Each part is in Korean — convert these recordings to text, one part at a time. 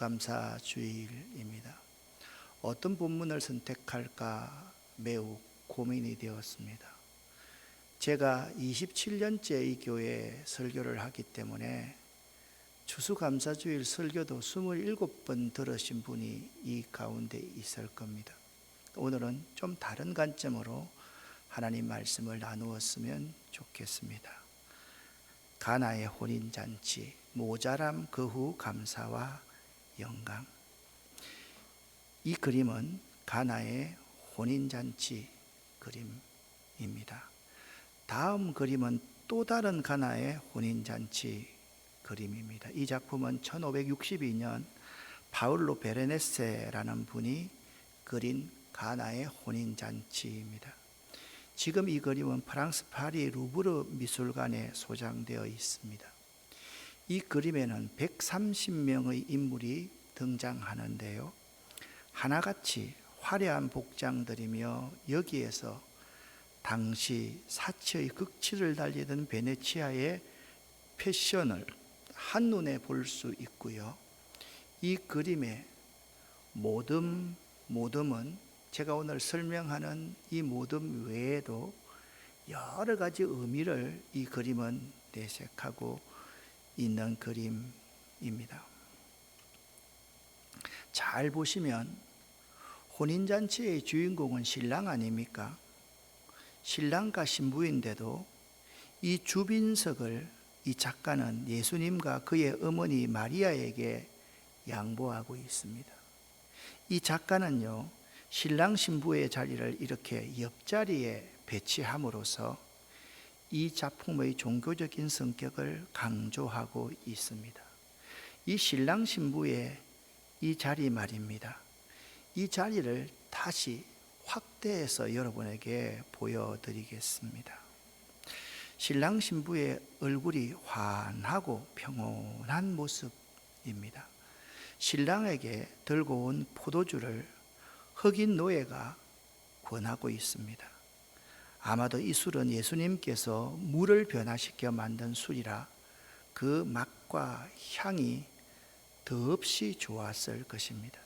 감사주일입니다. 어떤 본문을 선택할까 매우 고민이 되었습니다. 제가 27년째 이 교회에 설교를 하기 때문에 추수감사주일 설교도 27번 들으신 분이 이 가운데 있을 겁니다. 오늘은 좀 다른 관점으로 하나님 말씀을 나누었으면 좋겠습니다. 가나의 혼인잔치, 모자람 그 후 감사와 영광. 이 그림은 가나의 혼인잔치 그림입니다. 다음 그림은 또 다른 가나의 혼인잔치 그림입니다. 이 작품은 1562년 파울로 베르네세라는 분이 그린 가나의 혼인잔치입니다. 지금 이 그림은 프랑스 파리 루브르 미술관에 소장되어 있습니다. 이 그림에는 130명의 인물이 등장하는데요, 하나같이 화려한 복장들이며 여기에서 당시 사치의 극치를 달리던 베네치아의 패션을 한눈에 볼 수 있고요. 이 그림의 모듬은 제가 오늘 설명하는 이 모듬 외에도 여러 가지 의미를 이 그림은 내색하고 있는 그림입니다. 잘 보시면 혼인잔치의 주인공은 신랑 아닙니까? 신랑과 신부인데도 이 주빈석을 이 작가는 예수님과 그의 어머니 마리아에게 양보하고 있습니다. 이 작가는요, 신랑 신부의 자리를 이렇게 옆자리에 배치함으로써 이 작품의 종교적인 성격을 강조하고 있습니다. 이 신랑 신부의 이 자리 말입니다. 이 자리를 다시 확대해서 여러분에게 보여드리겠습니다. 신랑 신부의 얼굴이 환하고 평온한 모습입니다. 신랑에게 들고 온 포도주를 흑인 노예가 권하고 있습니다. 아마도 이 술은 예수님께서 물을 변화시켜 만든 술이라 그 맛과 향이 더없이 좋았을 것입니다.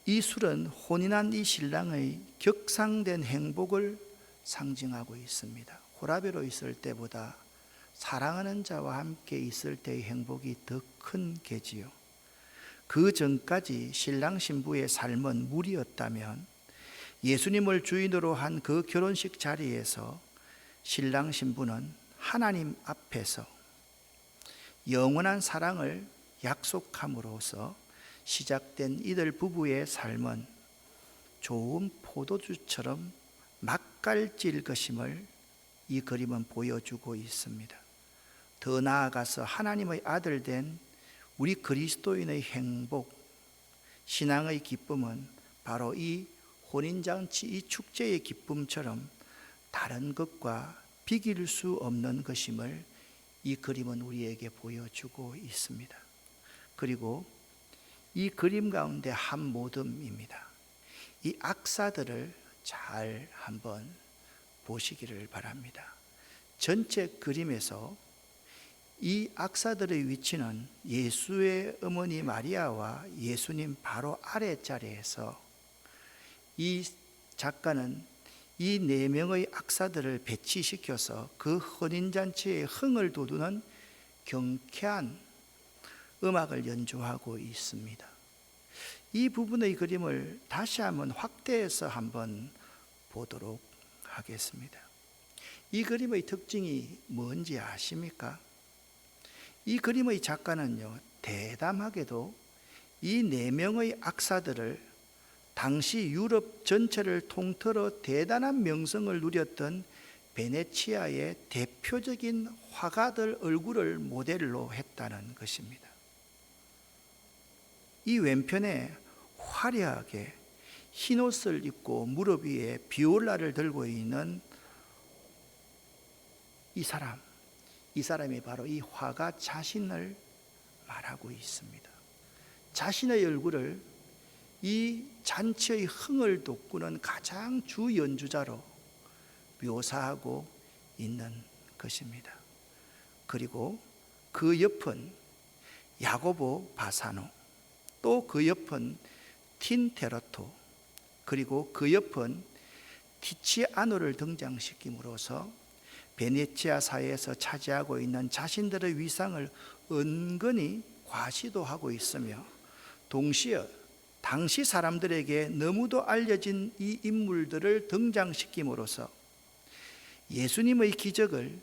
이 술은 혼인한 이 신랑의 격상된 행복을 상징하고 있습니다. 호라비로 있을 때보다 사랑하는 자와 함께 있을 때의 행복이 더 큰 게지요. 그 전까지 신랑 신부의 삶은 물이었다면 예수님을 주인으로 한 그 결혼식 자리에서 신랑 신부는 하나님 앞에서 영원한 사랑을 약속함으로써 시작된 이들 부부의 삶은 좋은 포도주처럼 맛깔질 것임을 이 그림은 보여주고 있습니다. 더 나아가서 하나님의 아들 된 우리 그리스도인의 행복, 신앙의 기쁨은 바로 이 혼인잔치, 이 축제의 기쁨처럼 다른 것과 비길 수 없는 것임을 이 그림은 우리에게 보여주고 있습니다. 그리고 이 그림 가운데 한 모듬입니다. 이 악사들을 잘 한번 보시기를 바랍니다. 전체 그림에서 이 악사들의 위치는 예수의 어머니 마리아와 예수님 바로 아래 자리에서 이 작가는 이 4명의 악사들을 배치시켜서 그 혼인잔치의 흥을 돋우는 경쾌한 음악을 연주하고 있습니다. 이 부분의 그림을 다시 한번 확대해서 한번 보도록 하겠습니다. 이 그림의 특징이 뭔지 아십니까? 이 그림의 작가는요, 대담하게도 이 4명의 악사들을 당시 유럽 전체를 통틀어 대단한 명성을 누렸던 베네치아의 대표적인 화가들 얼굴을 모델로 했다는 것입니다. 이 왼편에 화려하게 흰옷을 입고 무릎 위에 비올라를 들고 있는 이 사람이 바로 이 화가 자신을 말하고 있습니다. 자신의 얼굴을 이 잔치의 흥을 돋구는 가장 주 연주자로 묘사하고 있는 것입니다. 그리고 그 옆은 야고보 바사노, 또 그 옆은 틴테러토, 그리고 그 옆은 티치아노를 등장시킴으로써 베네치아 사회에서 차지하고 있는 자신들의 위상을 은근히 과시도하고 있으며, 동시에 당시 사람들에게 너무도 알려진 이 인물들을 등장시킴으로써 예수님의 기적을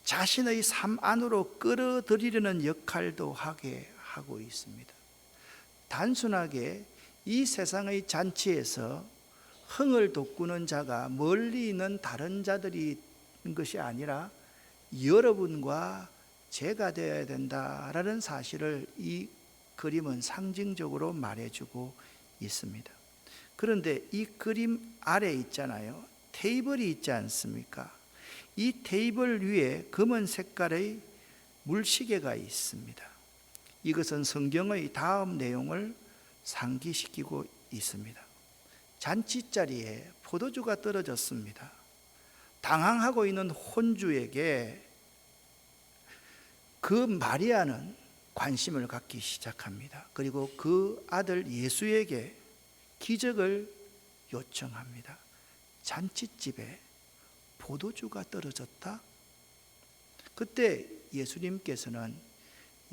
자신의 삶 안으로 끌어들이려는 역할도 하게 하고 있습니다. 단순하게 이 세상의 잔치에서 흥을 돋구는 자가 멀리 있는 다른 자들이 것이 아니라 여러분과 제가 되어야 된다라는 사실을 이 그림은 상징적으로 말해주고 있습니다. 그런데 이 그림 아래 있잖아요, 테이블이 있지 않습니까? 이 테이블 위에 검은 색깔의 물시계가 있습니다. 이것은 성경의 다음 내용을 상기시키고 있습니다. 잔치자리에 포도주가 떨어졌습니다. 당황하고 있는 혼주에게 그 마리아는 관심을 갖기 시작합니다. 그리고 그 아들 예수에게 기적을 요청합니다. 잔치집에 포도주가 떨어졌다? 그때 예수님께서는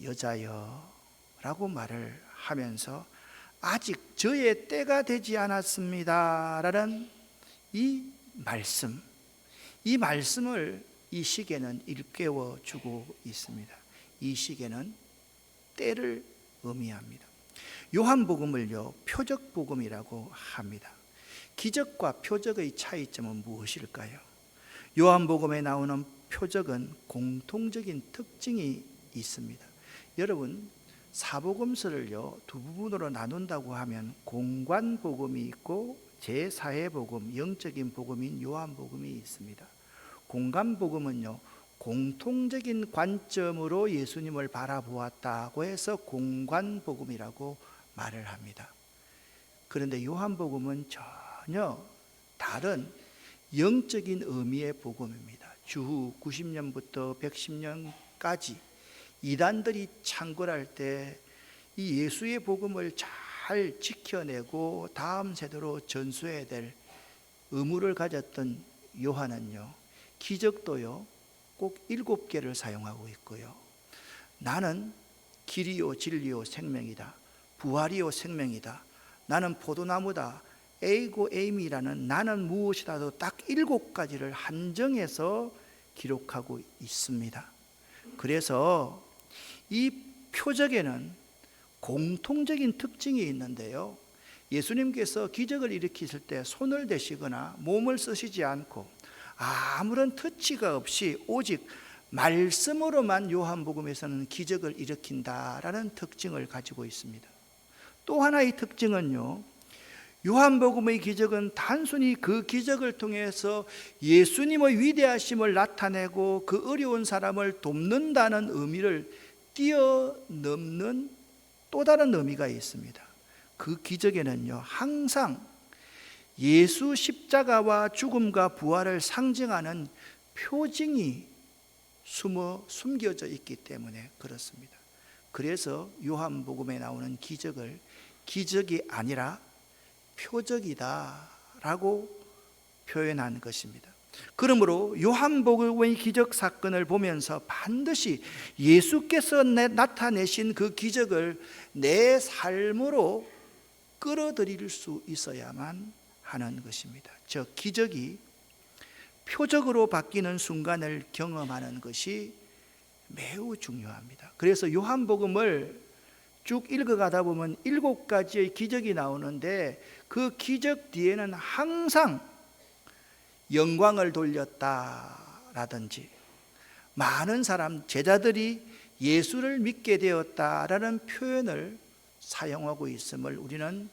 여자여 라고 말을 하면서 아직 저의 때가 되지 않았습니다 라는 이 말씀을 이 시계는 일깨워 주고 있습니다. 이 시계는 때를 의미합니다. 요한복음을요, 표적복음이라고 합니다. 기적과 표적의 차이점은 무엇일까요? 요한복음에 나오는 표적은 공통적인 특징이 있습니다. 여러분, 사복음서를요 두 부분으로 나눈다고 하면 공관복음이 있고 제4의 복음, 영적인 복음인 요한복음이 있습니다. 공관복음은요 공통적인 관점으로 예수님을 바라보았다고 해서 공관복음이라고 말을 합니다. 그런데 요한복음은 전혀 다른 영적인 의미의 복음입니다. 주후 90년부터 110년까지 이단들이 창궐할 때 이 예수의 복음을 잘 지켜내고 다음 세대로 전수해야 될 의무를 가졌던 요한은요, 기적도요 꼭 7개를 사용하고 있고요, 나는 길이요 진리요 생명이다, 부활이요 생명이다, 나는 포도나무다, 에이고 에임이라는 나는 무엇이라도 딱 7가지를 한정해서 기록하고 있습니다. 그래서 이 표적에는 공통적인 특징이 있는데요, 예수님께서 기적을 일으키실 때 손을 대시거나 몸을 쓰시지 않고 아무런 터치가 없이 오직 말씀으로만 요한복음에서는 기적을 일으킨다라는 특징을 가지고 있습니다. 또 하나의 특징은요, 요한복음의 기적은 단순히 그 기적을 통해서 예수님의 위대하심을 나타내고 그 어려운 사람을 돕는다는 의미를 뛰어넘는 또 다른 의미가 있습니다. 그 기적에는요 항상 예수 십자가와 죽음과 부활을 상징하는 표징이 숨겨져 있기 때문에 그렇습니다. 그래서 요한복음에 나오는 기적을 기적이 아니라 표적이다 라고 표현한 것입니다. 그러므로 요한복음의 기적 사건을 보면서 반드시 예수께서 나타내신 그 기적을 내 삶으로 끌어들일 수 있어야만 하는 것입니다. 저 기적이 표적으로 바뀌는 순간을 경험하는 것이 매우 중요합니다. 그래서 요한복음을 쭉 읽어가다 보면 7가지의 기적이 나오는데 그 기적 뒤에는 항상 영광을 돌렸다라든지 많은 사람 제자들이 예수를 믿게 되었다라는 표현을 사용하고 있음을 우리는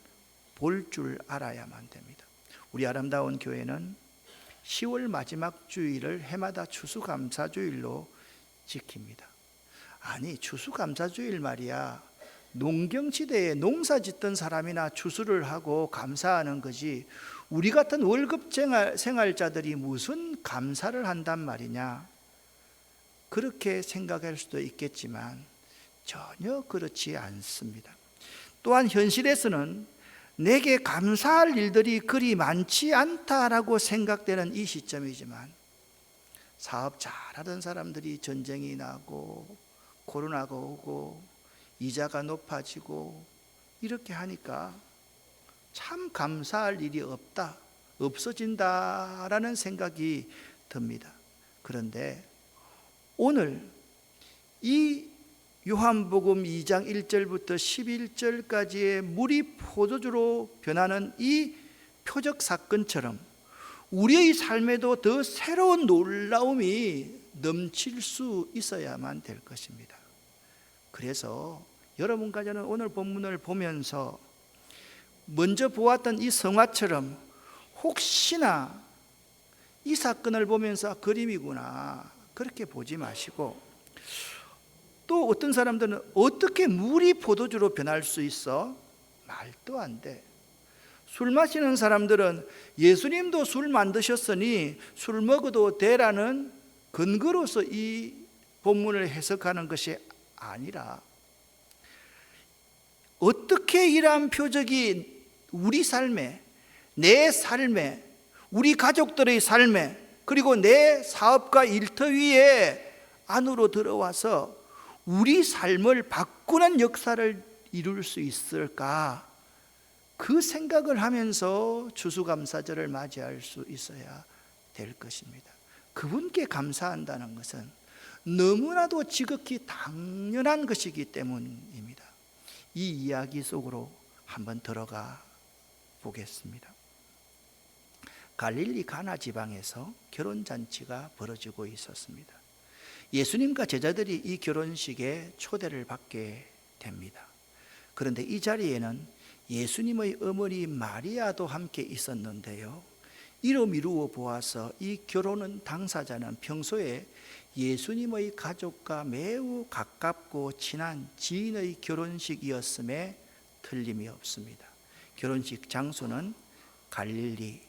볼 줄 알아야만 됩니다. 우리 아름다운 교회는 10월 마지막 주일을 해마다 추수감사주일로 지킵니다. 아니, 추수감사주일 말이야 농경지대에 농사 짓던 사람이나 추수를 하고 감사하는 거지 우리 같은 월급 생활자들이 무슨 감사를 한단 말이냐, 그렇게 생각할 수도 있겠지만 전혀 그렇지 않습니다. 또한 현실에서는 내게 감사할 일들이 그리 많지 않다라고 생각되는 이 시점이지만, 사업 잘하던 사람들이 전쟁이 나고 코로나가 오고 이자가 높아지고 이렇게 하니까 참 감사할 일이 없어진다라는 생각이 듭니다. 그런데 오늘 이 요한복음 2장 1절부터 11절까지의 물이 포도주로 변하는 이 표적 사건처럼 우리의 삶에도 더 새로운 놀라움이 넘칠 수 있어야만 될 것입니다. 그래서 여러분과 저는 오늘 본문을 보면서 먼저 보았던 이 성화처럼 혹시나 이 사건을 보면서 그림이구나 그렇게 보지 마시고, 또 어떤 사람들은 어떻게 물이 포도주로 변할 수 있어? 말도 안 돼. 술 마시는 사람들은 예수님도 술 만드셨으니 술 먹어도 되라는 근거로서 이 본문을 해석하는 것이 아니라, 어떻게 이러한 표적이 우리 삶에, 내 삶에, 우리 가족들의 삶에, 그리고 내 사업과 일터위에 안으로 들어와서 우리 삶을 바꾸는 역사를 이룰 수 있을까? 그 생각을 하면서 추수감사절을 맞이할 수 있어야 될 것입니다. 그분께 감사한다는 것은 너무나도 지극히 당연한 것이기 때문입니다. 이 이야기 속으로 한번 들어가 보겠습니다. 갈릴리 가나 지방에서 결혼잔치가 벌어지고 있었습니다. 예수님과 제자들이 이 결혼식에 초대를 받게 됩니다. 그런데 이 자리에는 예수님의 어머니 마리아도 함께 있었는데요, 이루어 보아서 이 결혼은 당사자는 평소에 예수님의 가족과 매우 가깝고 친한 지인의 결혼식이었음에 틀림이 없습니다. 결혼식 장소는 갈릴리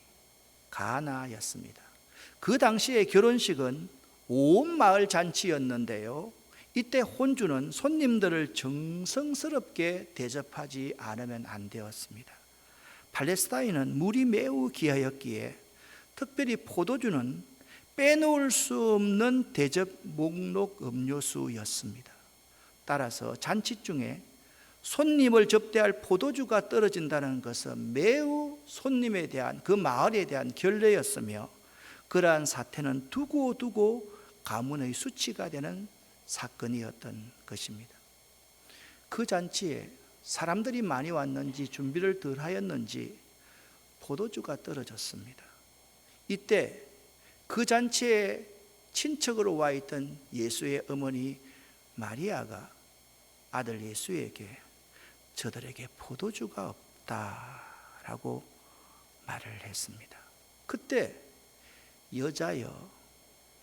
가나였습니다. 그 당시의 결혼식은 온 마을 잔치였는데요, 이때 혼주는 손님들을 정성스럽게 대접하지 않으면 안 되었습니다. 팔레스타인은 물이 매우 귀하였기에 특별히 포도주는 빼놓을 수 없는 대접 목록 음료수였습니다. 따라서 잔치 중에 손님을 접대할 포도주가 떨어진다는 것은 매우 손님에 대한, 그 마을에 대한 결례였으며, 그러한 사태는 두고 가문의 수치가 되는 사건이었던 것입니다. 그 잔치에 사람들이 많이 왔는지 준비를 덜 하였는지 포도주가 떨어졌습니다. 이때 그 잔치에 친척으로 와 있던 예수의 어머니 마리아가 아들 예수에게 저들에게 포도주가 없다라고 말을 했습니다. 그때 여자여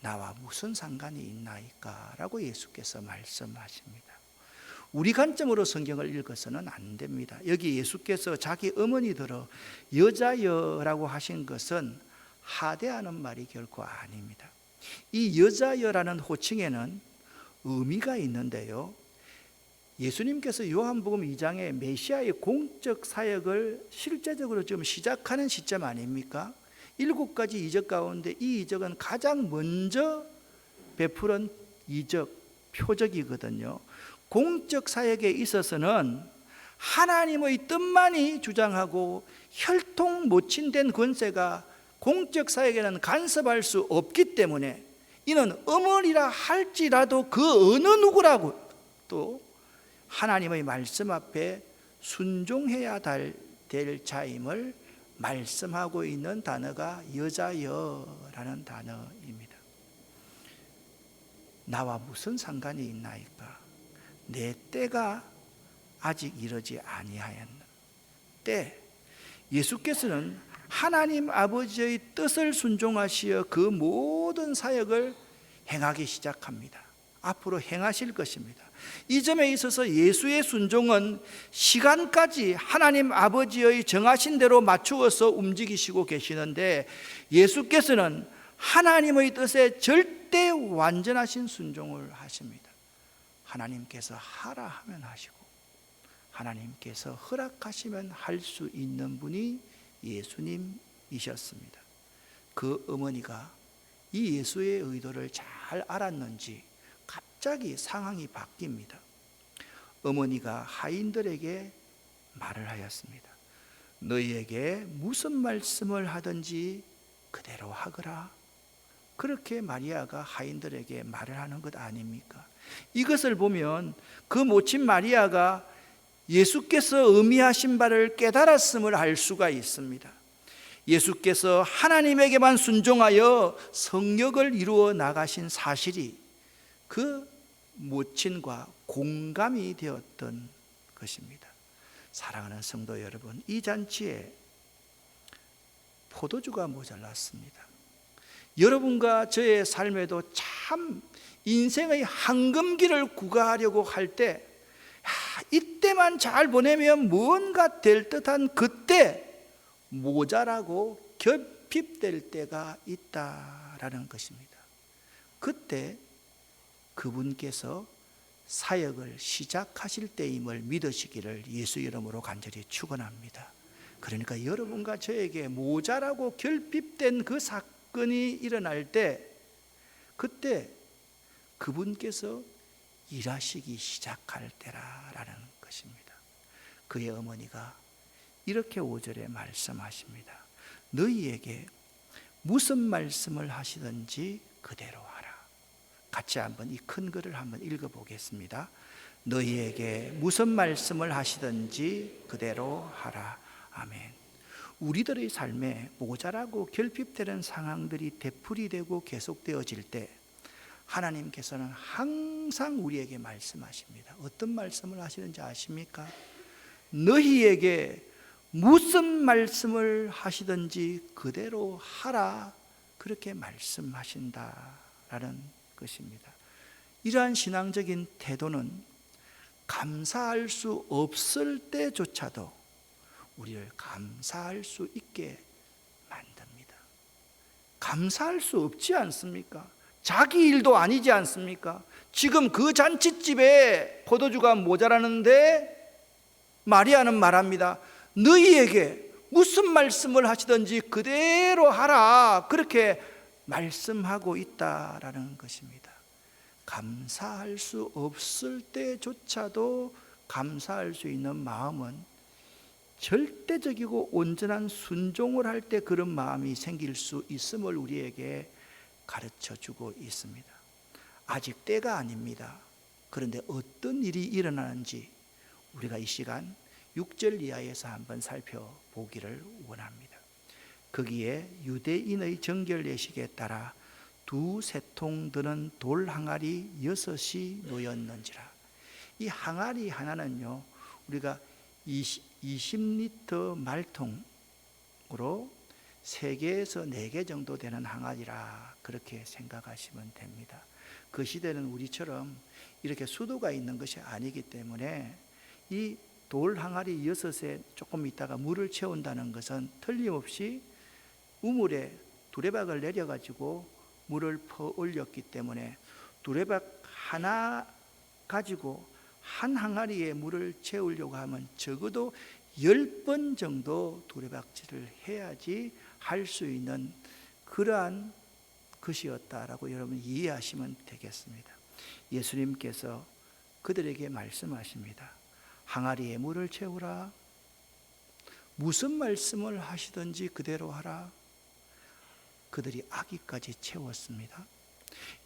나와 무슨 상관이 있나이까? 라고 예수께서 말씀하십니다. 우리 관점으로 성경을 읽어서는 안 됩니다. 여기 예수께서 자기 어머니들을 여자여라고 하신 것은 하대하는 말이 결코 아닙니다. 이 여자여라는 호칭에는 의미가 있는데요, 예수님께서 요한복음 2장에 메시아의 공적 사역을 실제적으로 좀 시작하는 시점 아닙니까? 7가지 이적 가운데 이 이적은 가장 먼저 베풀은 이적, 표적이거든요. 공적 사역에 있어서는 하나님의 뜻만이 주장하고 혈통 모친된 권세가 공적 사역에는 간섭할 수 없기 때문에 이는 어머니라 할지라도 그 어느 누구라고 또 하나님의 말씀 앞에 순종해야 될 자임을 말씀하고 있는 단어가 여자여라는 단어입니다. 나와 무슨 상관이 있나이까? 내 때가 아직 이르지 아니하였는 때, 예수께서는 하나님 아버지의 뜻을 순종하시어 그 모든 사역을 행하기 시작합니다. 앞으로 행하실 것입니다. 이 점에 있어서 예수의 순종은 시간까지 하나님 아버지의 정하신 대로 맞추어서 움직이시고 계시는데, 예수께서는 하나님의 뜻에 절대 완전하신 순종을 하십니다. 하나님께서 하라 하면 하시고 하나님께서 허락하시면 할 수 있는 분이 예수님이셨습니다. 그 어머니가 이 예수의 의도를 잘 알았는지 갑자기 상황이 바뀝니다. 어머니가 하인들에게 말을 하였습니다. 너희에게 무슨 말씀을 하든지 그대로 하거라. 그렇게 마리아가 하인들에게 말을 하는 것 아닙니까? 이것을 보면 그 모친 마리아가 예수께서 의미하신 바를 깨달았음을 알 수가 있습니다. 예수께서 하나님에게만 순종하여 성역을 이루어 나가신 사실이 그 모친과 공감이 되었던 것입니다. 사랑하는 성도 여러분, 이 잔치에 포도주가 모자랐습니다. 여러분과 저의 삶에도 참 인생의 황금기를 구가하려고 할 때 이때만 잘 보내면 뭔가 될 듯한 그때 모자라고 결핍될 때가 있다라는 것입니다. 그때 그분께서 사역을 시작하실 때임을 믿으시기를 예수 이름으로 간절히 축원합니다. 그러니까 여러분과 저에게 모자라고 결핍된 그 사건이 일어날 때 그때 그분께서 일하시기 시작할 때라는 것입니다. 그의 어머니가 이렇게 5절에 말씀하십니다. 너희에게 무슨 말씀을 하시든지 그대로 하라. 같이 한번 이 큰 글을 한번 읽어보겠습니다. 너희에게 무슨 말씀을 하시든지 그대로 하라. 아멘. 우리들의 삶에 모자라고 결핍되는 상황들이 되풀이되고 계속되어질 때 하나님께서는 항상 우리에게 말씀하십니다. 어떤 말씀을 하시는지 아십니까? 너희에게 무슨 말씀을 하시든지 그대로 하라. 그렇게 말씀하신다라는 것입니다. 이러한 신앙적인 태도는 감사할 수 없을 때조차도 우리를 감사할 수 있게 만듭니다. 감사할 수 없지 않습니까? 자기 일도 아니지 않습니까? 지금 그 잔치집에 포도주가 모자라는데 마리아는 말합니다. 너희에게 무슨 말씀을 하시든지 그대로 하라. 그렇게 말씀하고 있다라는 것입니다. 감사할 수 없을 때조차도 감사할 수 있는 마음은 절대적이고 온전한 순종을 할 때 그런 마음이 생길 수 있음을 우리에게 가르쳐 주고 있습니다. 아직 때가 아닙니다. 그런데 어떤 일이 일어나는지 우리가 이 시간 6절 이하에서 한번 살펴보기를 원합니다. 거기에 유대인의 정결 예식에 따라 두 세통 드는 돌 항아리 6이 놓였는지라. 이 항아리 하나는요, 우리가 20리터 말통으로 3개에서 4개 정도 되는 항아리라 그렇게 생각하시면 됩니다. 그 시대는 우리처럼 이렇게 수도가 있는 것이 아니기 때문에 이 돌 항아리 6에 조금 있다가 물을 채운다는 것은 틀림없이 우물에 두레박을 내려가지고 물을 퍼 올렸기 때문에 두레박 하나 가지고 한 항아리에 물을 채우려고 하면 적어도 10번 정도 두레박질을 해야지 할 수 있는 그러한 것이었다라고 여러분 이해하시면 되겠습니다. 예수님께서 그들에게 말씀하십니다. 항아리에 물을 채우라. 무슨 말씀을 하시든지 그대로 하라. 그들이 아기까지 채웠습니다.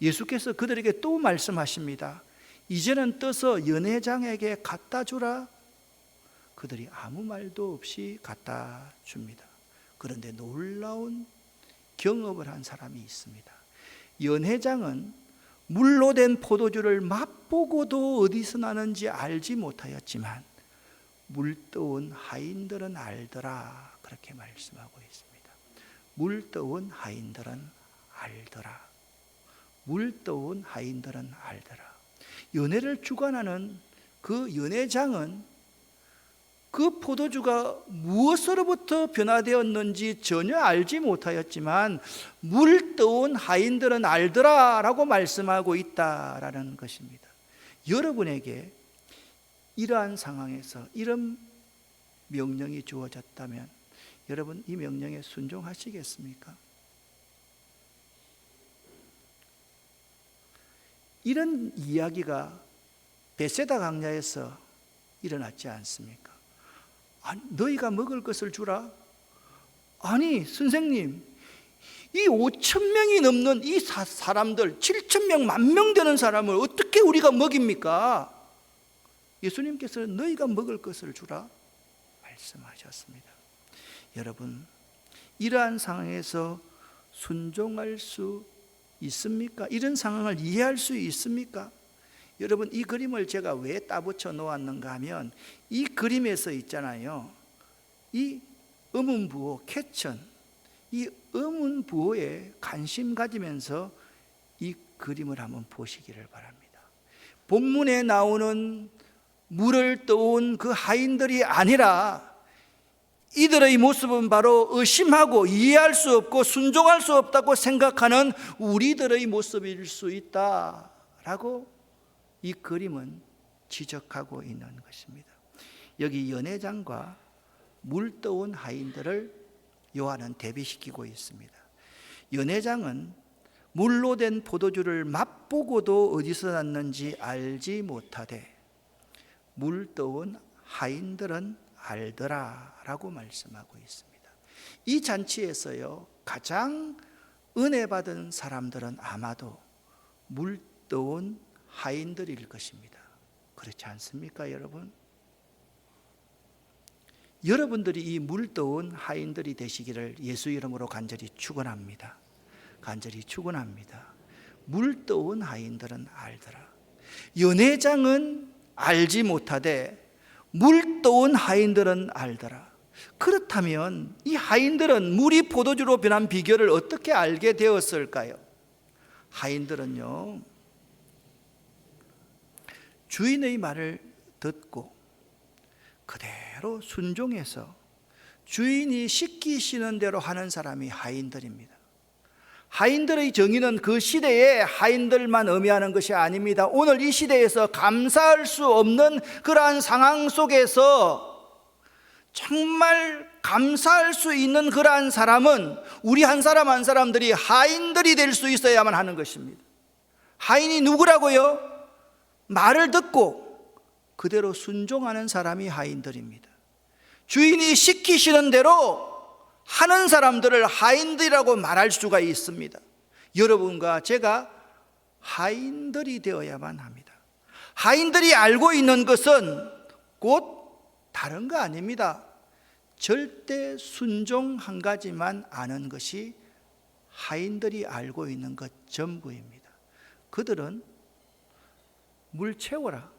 예수께서 그들에게 또 말씀하십니다. 이제는 떠서 연회장에게 갖다 주라. 그들이 아무 말도 없이 갖다 줍니다. 그런데 놀라운 경험을 한 사람이 있습니다. 연회장은 물로 된 포도주를 맛보고도 어디서 나는지 알지 못하였지만 물떠온 하인들은 알더라. 그렇게 말씀하고 있습니다. 물떠온 하인들은 알더라. 물떠온 하인들은 알더라. 연회를 주관하는 그 연회장은 그 포도주가 무엇으로부터 변화되었는지 전혀 알지 못하였지만 물떠온 하인들은 알더라라고 말씀하고 있다라는 것입니다. 여러분에게 이러한 상황에서 이런 명령이 주어졌다면 여러분 이 명령에 순종하시겠습니까? 이런 이야기가 베세다 강야에서 일어났지 않습니까? 아니, 너희가 먹을 것을 주라? 아니 선생님, 이 5천 명이 넘는 이 사람들 7천 명, 10,000명 되는 사람을 어떻게 우리가 먹입니까? 예수님께서는 너희가 먹을 것을 주라 말씀하셨습니다. 여러분, 이러한 상황에서 순종할 수 있습니까? 이런 상황을 이해할 수 있습니까? 여러분, 이 그림을 제가 왜 따붙여 놓았는가 하면 이 그림에서 있잖아요, 이 어문부호 캐천, 이 어문부호에 관심 가지면서 이 그림을 한번 보시기를 바랍니다. 본문에 나오는 물을 떠온 그 하인들이 아니라 이들의 모습은 바로 의심하고 이해할 수 없고 순종할 수 없다고 생각하는 우리들의 모습일 수 있다라고 이 그림은 지적하고 있는 것입니다. 여기 연회장과 물 떠온 하인들을 요한은 대비시키고 있습니다. 연회장은 물로 된 포도주를 맛보고도 어디서 났는지 알지 못하되 물 떠온 하인들은 알더라 라고 말씀하고 있습니다. 이 잔치에서요, 가장 은혜 받은 사람들은 아마도 물 떠온 하인들일 것입니다. 그렇지 않습니까, 여러분? 여러분들이 이 물 떠온 하인들이 되시기를 예수 이름으로 간절히 축원합니다. 간절히 축원합니다. 물 떠온 하인들은 알더라. 연회장은 알지 못하되 물 떠온 하인들은 알더라. 그렇다면 이 하인들은 물이 포도주로 변한 비결을 어떻게 알게 되었을까요? 하인들은요, 주인의 말을 듣고 그대로 순종해서 주인이 시키시는 대로 하는 사람이 하인들입니다. 하인들의 정의는 그 시대에 하인들만 의미하는 것이 아닙니다. 오늘 이 시대에서 감사할 수 없는 그러한 상황 속에서 정말 감사할 수 있는 그러한 사람은 우리 한 사람 한 사람들이 하인들이 될 수 있어야만 하는 것입니다. 하인이 누구라고요? 말을 듣고 그대로 순종하는 사람이 하인들입니다. 주인이 시키시는 대로 하는 사람들을 하인들이라고 말할 수가 있습니다. 여러분과 제가 하인들이 되어야만 합니다. 하인들이 알고 있는 것은 곧 다른 거 아닙니다. 절대 순종 한 가지만 아는 것이 하인들이 알고 있는 것 전부입니다. 그들은 물 채워라,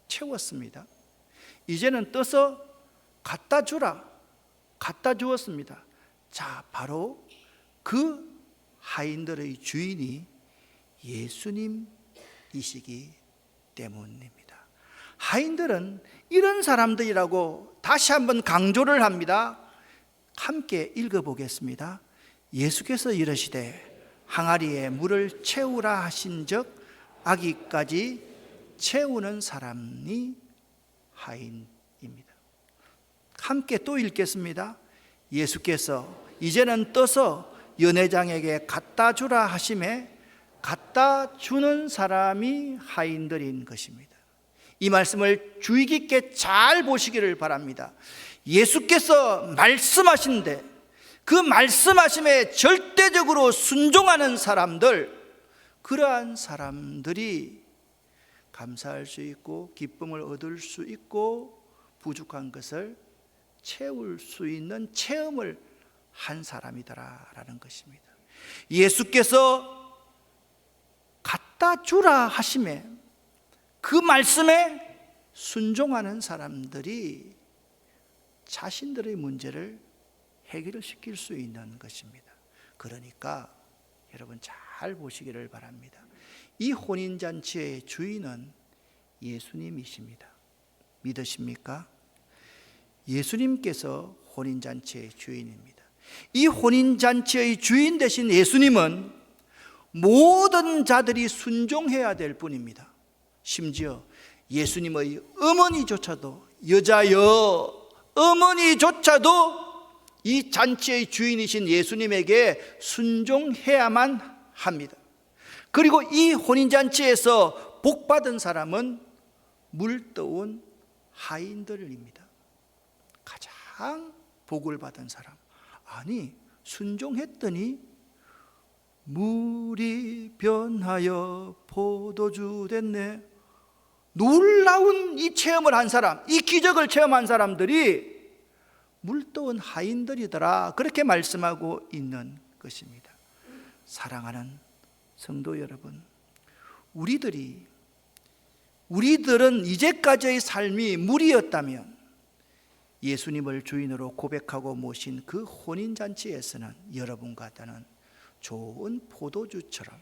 채웠습니다. 이제는 떠서 갖다 주라, 갖다 주었습니다. 자, 바로 그 하인들의 주인이 예수님이시기 때문입니다. 하인들은 이런 사람들이라고 다시 한번 강조를 합니다. 함께 읽어보겠습니다. 예수께서 이르시되 항아리에 물을 채우라 하신즉 아기까지 채우는 사람이 하인입니다. 함께 또 읽겠습니다. 예수께서 이제는 떠서 연회장에게 갖다 주라 하심에 갖다 주는 사람이 하인들인 것입니다. 이 말씀을 주의 깊게 잘 보시기를 바랍니다. 예수께서 말씀하신데 그 말씀하심에 절대적으로 순종하는 사람들, 그러한 사람들이 감사할 수 있고 기쁨을 얻을 수 있고 부족한 것을 채울 수 있는 체험을 한 사람이더라라는 것입니다. 예수께서 갖다 주라 하심에 그 말씀에 순종하는 사람들이 자신들의 문제를 해결시킬 수 있는 것입니다. 그러니까 여러분 잘 보시기를 바랍니다. 이 혼인잔치의 주인은 예수님이십니다. 믿으십니까? 예수님께서 혼인잔치의 주인입니다. 이 혼인잔치의 주인 되신 예수님은 모든 자들이 순종해야 될 뿐입니다. 심지어 예수님의 어머니조차도, 여자여 어머니조차도 이 잔치의 주인이신 예수님에게 순종해야만 합니다. 그리고 이 혼인잔치에서 복받은 사람은 물떠온 하인들입니다. 가장 복을 받은 사람. 아니, 순종했더니 물이 변하여 포도주 됐네. 놀라운 이 체험을 한 사람, 이 기적을 체험한 사람들이 물떠온 하인들이더라, 그렇게 말씀하고 있는 것입니다. 사랑하는 성도 여러분, 우리들은 이제까지의 삶이 물이었다면 예수님을 주인으로 고백하고 모신 그 혼인잔치에서는 여러분과 나는 좋은 포도주처럼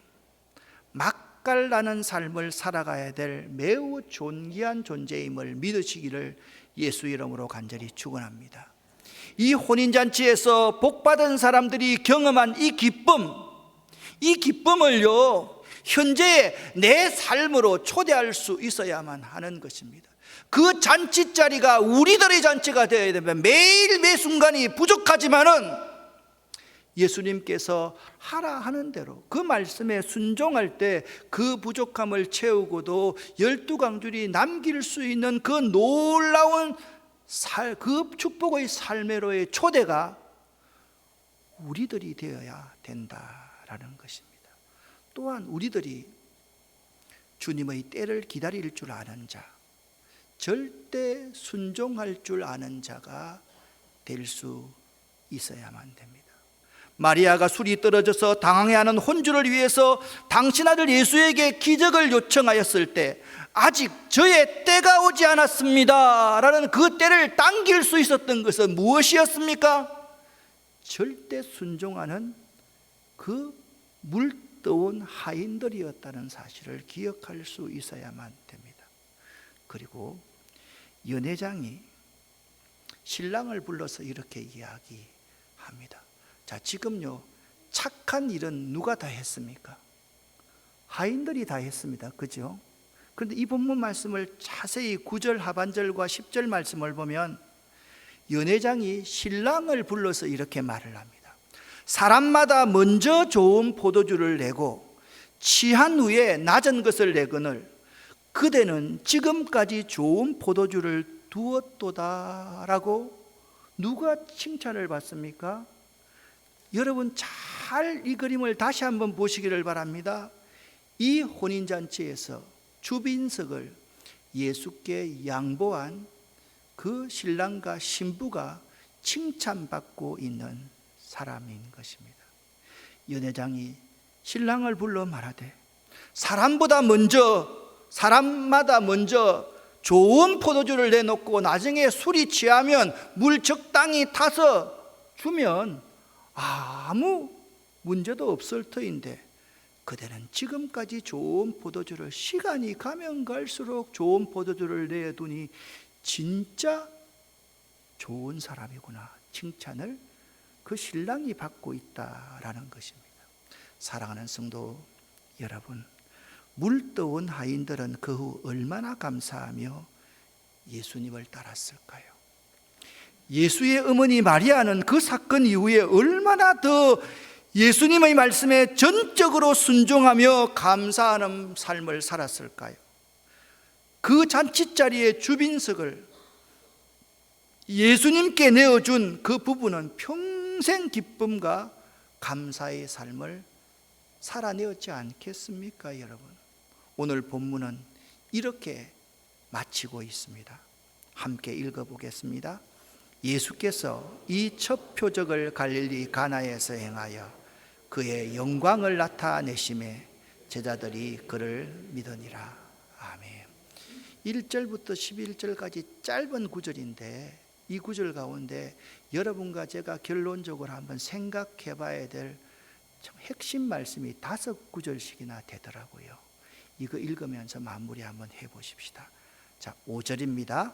맛깔나는 삶을 살아가야 될 매우 존귀한 존재임을 믿으시기를 예수 이름으로 간절히 축원합니다. 이 혼인잔치에서 복받은 사람들이 경험한 이 기쁨을요, 현재의 내 삶으로 초대할 수 있어야만 하는 것입니다. 그 잔치 자리가 우리들의 잔치가 되어야 되면 매일 매 순간이 부족하지만은 예수님께서 하라 하는 대로 그 말씀에 순종할 때 그 부족함을 채우고도 12강줄이 남길 수 있는 그 놀라운 그 축복의 삶으로의 초대가 우리들이 되어야 된다라는 것입니다. 또한 우리들이 주님의 때를 기다릴 줄 아는 자, 절대 순종할 줄 아는 자가 될 수 있어야만 됩니다. 마리아가 술이 떨어져서 당황해하는 혼주를 위해서 당신 아들 예수에게 기적을 요청하였을 때 아직 저의 때가 오지 않았습니다 라는 그 때를 당길 수 있었던 것은 무엇이었습니까? 절대 순종하는 그 물떠온 하인들이었다는 사실을 기억할 수 있어야만 됩니다. 그리고 연회장이 신랑을 불러서 이렇게 이야기합니다. 자, 지금요, 착한 일은 누가 다 했습니까? 하인들이 다 했습니다. 그죠? 그런데 이 본문 말씀을 자세히 9절 하반절과 10절 말씀을 보면 연회장이 신랑을 불러서 이렇게 말을 합니다. 사람마다 먼저 좋은 포도주를 내고 취한 후에 낮은 것을 내거늘 그대는 지금까지 좋은 포도주를 두었도다라고 누가 칭찬을 받습니까? 여러분 잘 이 그림을 다시 한번 보시기를 바랍니다. 이 혼인잔치에서 주빈석을 예수께 양보한 그 신랑과 신부가 칭찬받고 있는 사람인 것입니다. 연회장이 신랑을 불러 말하되 사람마다 먼저 좋은 포도주를 내놓고 나중에 술이 취하면 물 적당히 타서 주면 아무 문제도 없을 터인데 그대는 지금까지 좋은 포도주를 시간이 가면 갈수록 좋은 포도주를 내두니 진짜 좋은 사람이구나 칭찬을 그 신랑이 받고 있다라는 것입니다. 사랑하는 성도 여러분, 물떠온 하인들은 그 후 얼마나 감사하며 예수님을 따랐을까요? 예수의 어머니 마리아는 그 사건 이후에 얼마나 더 예수님의 말씀에 전적으로 순종하며 감사하는 삶을 살았을까요? 그 잔치자리의 주빈석을 예수님께 내어준 그 부부는 평생 기쁨과 감사의 삶을 살아내었지 않겠습니까, 여러분? 오늘 본문은 이렇게 마치고 있습니다. 함께 읽어보겠습니다. 예수께서 이 첫 표적을 갈릴리 가나에서 행하여 그의 영광을 나타내심에 제자들이 그를 믿으니라. 아멘. 1절부터 11절까지 짧은 구절인데 이 구절 가운데 여러분과 제가 결론적으로 한번 생각해 봐야 될 참 핵심 말씀이 5구절씩이나 되더라고요. 이거 읽으면서 마무리 한번 해보십시다. 자, 5절입니다.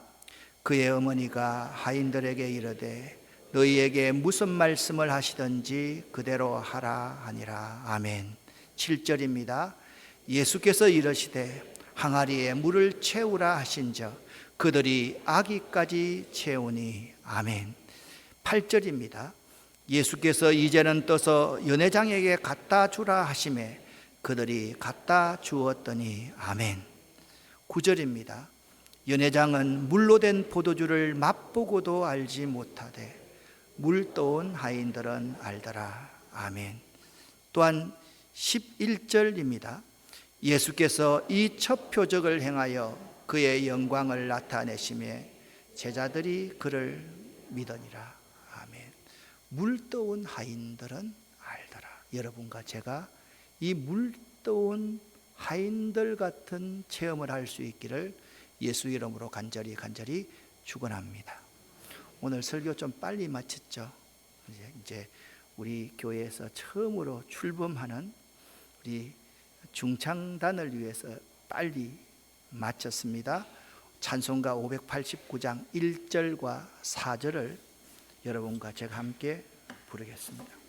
그의 어머니가 하인들에게 이르되 너희에게 무슨 말씀을 하시든지 그대로 하라 하니라. 아멘. 7절입니다. 예수께서 이르시되 항아리에 물을 채우라 하신즉 그들이 아기까지 채우니. 아멘. 8절입니다. 예수께서 이제는 떠서 연회장에게 갖다 주라 하시매 그들이 갖다 주었더니. 아멘. 9절입니다. 연회장은 물로 된 포도주를 맛보고도 알지 못하되 물 떠온 하인들은 알더라. 아멘. 또한 11절입니다. 예수께서 이 첫 표적을 행하여 그의 영광을 나타내시며 제자들이 그를 믿으니라. 아멘. 물 떠온 하인들은 알더라. 여러분과 제가 이 물 떠온 하인들 같은 체험을 할 수 있기를 예수 이름으로 간절히 축원합니다. 오늘 설교 좀 빨리 마쳤죠. 이제 우리 교회에서 처음으로 출범하는 우리 중창단을 위해서 빨리 마쳤습니다. 찬송가 589장 1절과 4절을 여러분과 제가 함께 부르겠습니다.